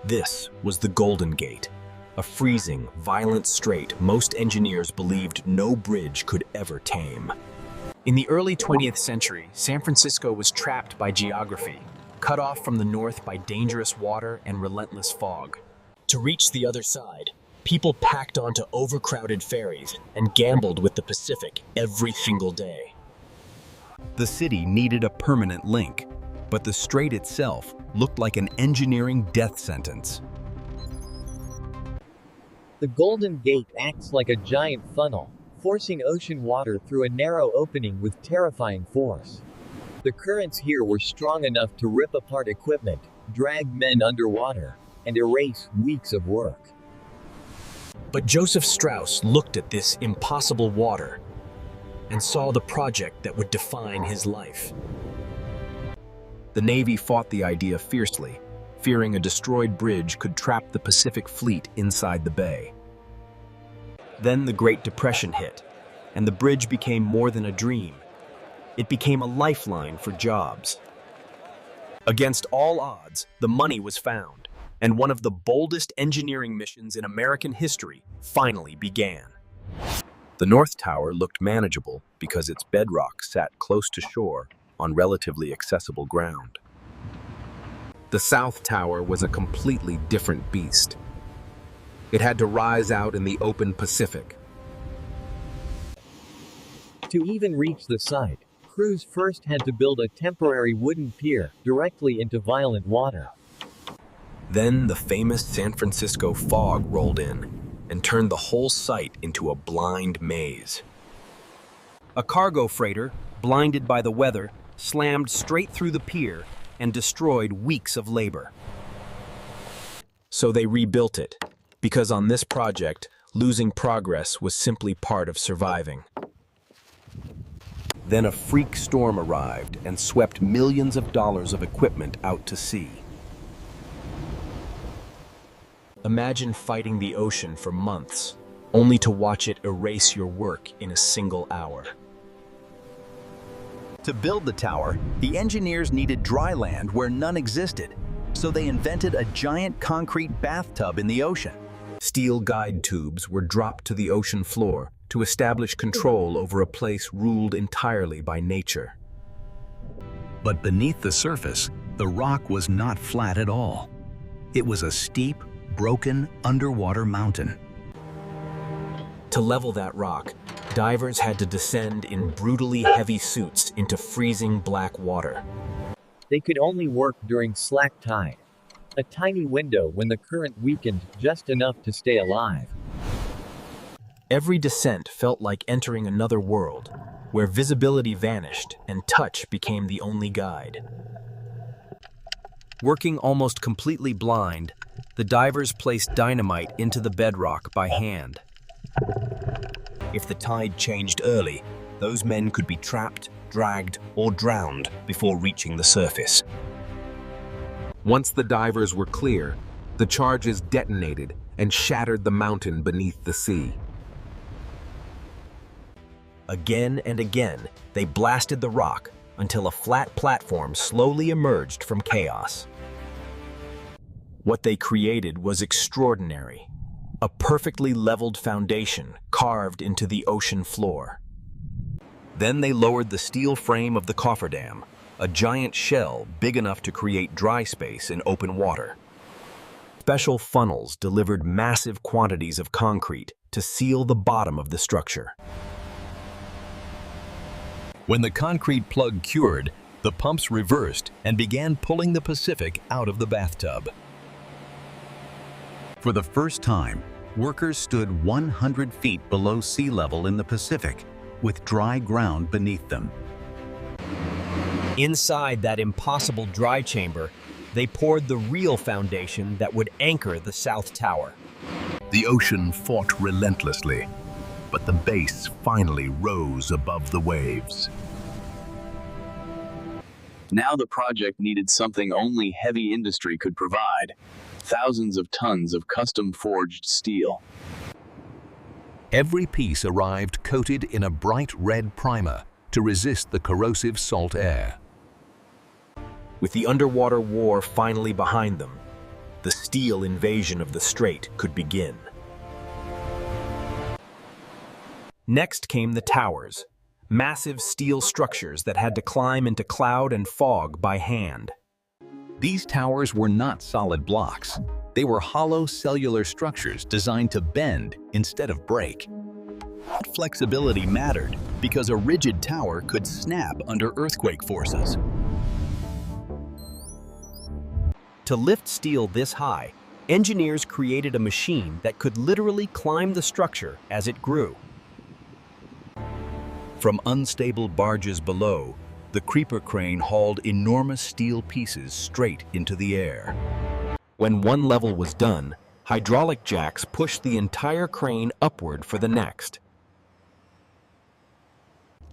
This was the Golden Gate, a freezing, violent strait most engineers believed no bridge could ever tame. In the early 20th century, San Francisco was trapped by geography, cut off from the north by dangerous water and relentless fog. To reach the other side, people packed onto overcrowded ferries and gambled with the Pacific every single day. The city needed a permanent link, but the strait itself looked like an engineering death sentence. The Golden Gate acts like a giant funnel, forcing ocean water through a narrow opening with terrifying force. The currents here were strong enough to rip apart equipment, drag men underwater, and erase weeks of work. But Joseph Strauss looked at this impossible water and saw the project that would define his life. The Navy fought the idea fiercely, fearing a destroyed bridge could trap the Pacific Fleet inside the bay. Then the Great Depression hit, and the bridge became more than a dream. It became a lifeline for jobs. Against all odds, the money was found, and one of the boldest engineering missions in American history finally began. The North Tower looked manageable because its bedrock sat close to shore on relatively accessible ground. The South Tower was a completely different beast. It had to rise out in the open Pacific. To even reach the site, crews first had to build a temporary wooden pier directly into violent water. Then the famous San Francisco fog rolled in and turned the whole site into a blind maze. A cargo freighter, blinded by the weather, slammed straight through the pier and destroyed weeks of labor. So they rebuilt it, because on this project, losing progress was simply part of surviving. Then a freak storm arrived and swept millions of dollars of equipment out to sea. Imagine fighting the ocean for months, only to watch it erase your work in a single hour. To build the tower, the engineers needed dry land where none existed, so they invented a giant concrete bathtub in the ocean. Steel guide tubes were dropped to the ocean floor to establish control over a place ruled entirely by nature. But beneath the surface, the rock was not flat at all. It was a steep, broken underwater mountain. To level that rock, divers had to descend in brutally heavy suits into freezing black water. They could only work during slack tide, a tiny window when the current weakened just enough to stay alive. Every descent felt like entering another world, where visibility vanished and touch became the only guide. Working almost completely blind, the divers placed dynamite into the bedrock by hand. If the tide changed early, those men could be trapped, dragged, or drowned before reaching the surface. Once the divers were clear, the charges detonated and shattered the mountain beneath the sea. Again and again, they blasted the rock until a flat platform slowly emerged from chaos. What they created was extraordinary. A perfectly leveled foundation carved into the ocean floor. Then they lowered the steel frame of the cofferdam, a giant shell big enough to create dry space in open water. Special funnels delivered massive quantities of concrete to seal the bottom of the structure. When the concrete plug cured, the pumps reversed and began pulling the Pacific out of the bathtub. For the first time, workers stood 100 feet below sea level in the Pacific, with dry ground beneath them. Inside that impossible dry chamber, they poured the real foundation that would anchor the South Tower. The ocean fought relentlessly, but the base finally rose above the waves. Now the project needed something only heavy industry could provide: thousands of tons of custom-forged steel. Every piece arrived coated in a bright red primer to resist the corrosive salt air. With the underwater war finally behind them, the steel invasion of the strait could begin. Next came the towers, massive steel structures that had to climb into cloud and fog by hand. These towers were not solid blocks. They were hollow cellular structures designed to bend instead of break. That flexibility mattered because a rigid tower could snap under earthquake forces. To lift steel this high, engineers created a machine that could literally climb the structure as it grew. From unstable barges below, the creeper crane hauled enormous steel pieces straight into the air. When one level was done, hydraulic jacks pushed the entire crane upward for the next.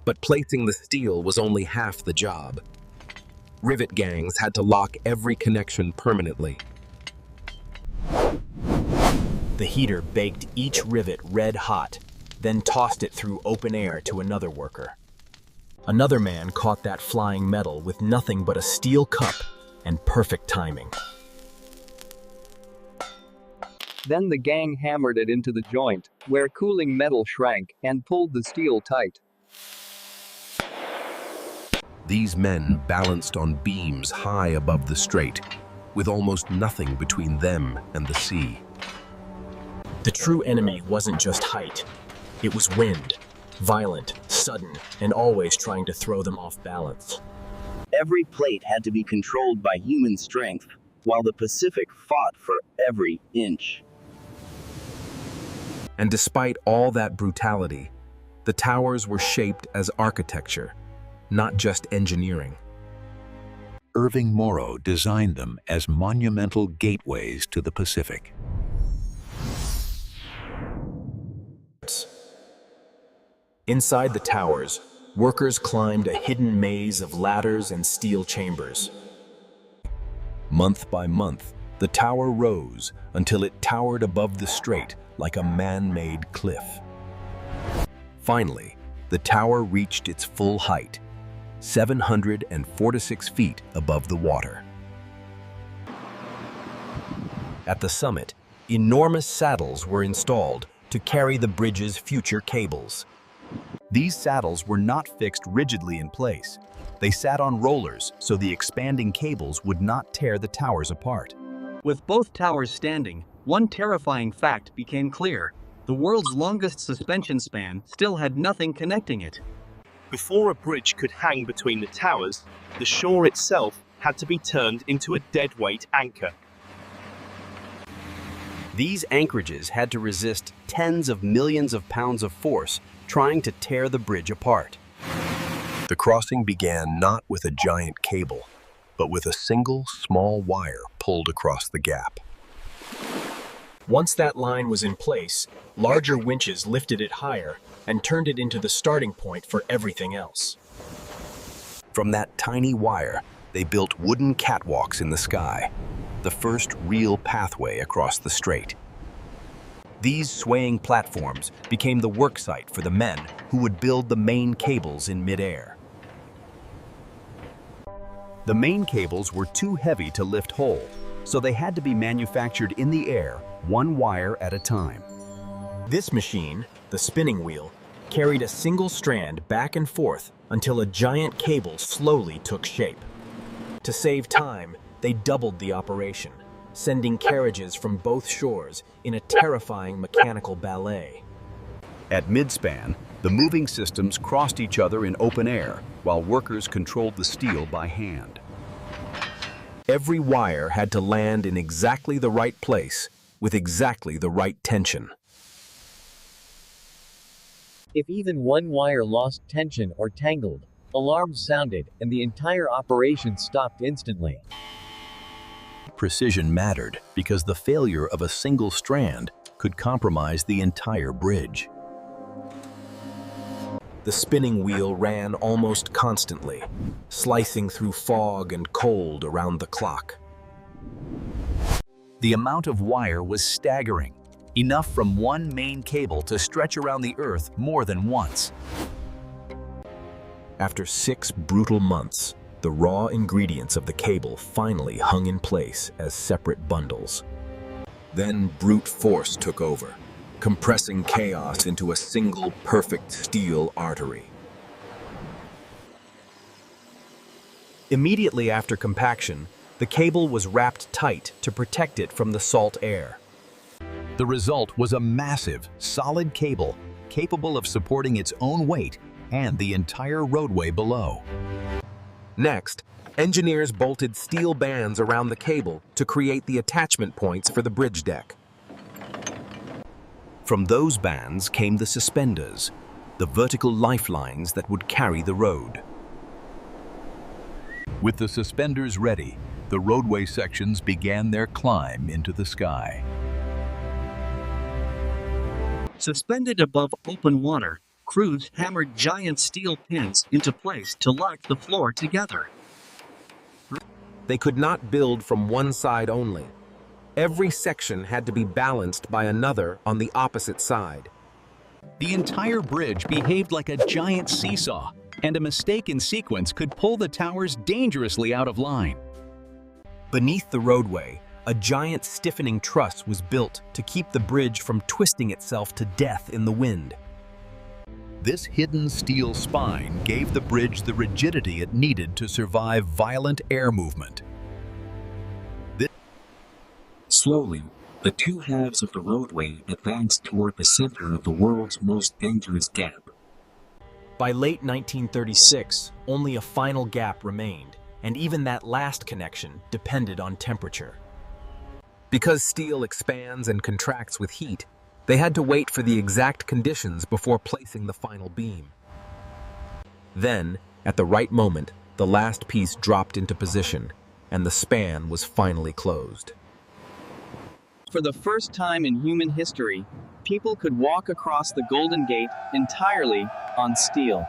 But placing the steel was only half the job. Rivet gangs had to lock every connection permanently. The heater baked each rivet red hot, then tossed it through open air to another worker. Another man caught that flying metal with nothing but a steel cup and perfect timing. Then the gang hammered it into the joint, where cooling metal shrank, and pulled the steel tight. These men balanced on beams high above the strait, with almost nothing between them and the sea. The true enemy wasn't just height. It was wind, violent, sudden, and always trying to throw them off balance. Every plate had to be controlled by human strength, while the Pacific fought for every inch. And despite all that brutality, the towers were shaped as architecture, not just engineering. Irving Morrow designed them as monumental gateways to the Pacific. Inside the towers, workers climbed a hidden maze of ladders and steel chambers. Month by month, the tower rose until it towered above the strait like a man-made cliff. Finally, the tower reached its full height, 746 feet above the water. At the summit, enormous saddles were installed to carry the bridge's future cables. These saddles were not fixed rigidly in place. They sat on rollers so the expanding cables would not tear the towers apart. With both towers standing, one terrifying fact became clear. The world's longest suspension span still had nothing connecting it. Before a bridge could hang between the towers, the shore itself had to be turned into a deadweight anchor. These anchorages had to resist tens of millions of pounds of force trying to tear the bridge apart. The crossing began not with a giant cable, but with a single small wire pulled across the gap. Once that line was in place, larger winches lifted it higher and turned it into the starting point for everything else. From that tiny wire, they built wooden catwalks in the sky, the first real pathway across the strait. These swaying platforms became the work site for the men who would build the main cables in midair. The main cables were too heavy to lift whole, so they had to be manufactured in the air, one wire at a time. This machine, the spinning wheel, carried a single strand back and forth until a giant cable slowly took shape. To save time, they doubled the operation, sending carriages from both shores in a terrifying mechanical ballet. At midspan, the moving systems crossed each other in open air, while workers controlled the steel by hand. Every wire had to land in exactly the right place, with exactly the right tension. If even one wire lost tension or tangled, alarms sounded, and the entire operation stopped instantly. Precision mattered because the failure of a single strand could compromise the entire bridge. The spinning wheel ran almost constantly, slicing through fog and cold around the clock. The amount of wire was staggering, enough from one main cable to stretch around the Earth more than once. After 6 brutal months, The raw ingredients of the cable finally hung in place as separate bundles. Then brute force took over, compressing chaos into a single perfect steel artery. Immediately after compaction, the cable was wrapped tight to protect it from the salt air. The result was a massive, solid cable capable of supporting its own weight and the entire roadway below. Next, engineers bolted steel bands around the cable to create the attachment points for the bridge deck. From those bands came the suspenders, the vertical lifelines that would carry the road. With the suspenders ready, the roadway sections began their climb into the sky. Suspended above open water, crews hammered giant steel pins into place to lock the floor together. They could not build from one side only. Every section had to be balanced by another on the opposite side. The entire bridge behaved like a giant seesaw, and a mistake in sequence could pull the towers dangerously out of line. Beneath the roadway, a giant stiffening truss was built to keep the bridge from twisting itself to death in the wind. This hidden steel spine gave the bridge the rigidity it needed to survive violent air movement. Slowly, the two halves of the roadway advanced toward the center of the world's most dangerous gap. By late 1936, only a final gap remained, and even that last connection depended on temperature. Because steel expands and contracts with heat, they had to wait for the exact conditions before placing the final beam. Then, at the right moment, the last piece dropped into position, and the span was finally closed. For the first time in human history, people could walk across the Golden Gate entirely on steel.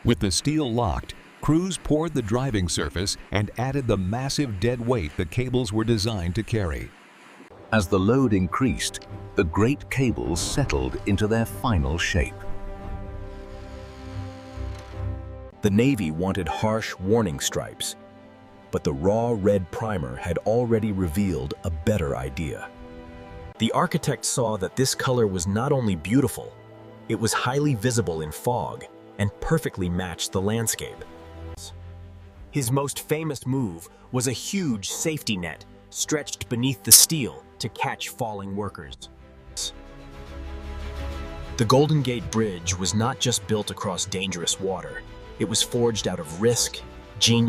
With the steel locked, crews poured the driving surface and added the massive dead weight the cables were designed to carry. As the load increased, the great cables settled into their final shape. The Navy wanted harsh warning stripes, but the raw red primer had already revealed a better idea. The architect saw that this color was not only beautiful, it was highly visible in fog and perfectly matched the landscape. His most famous move was a huge safety net stretched beneath the steel to catch falling workers. The Golden Gate Bridge was not just built across dangerous water. It was forged out of risk, genius,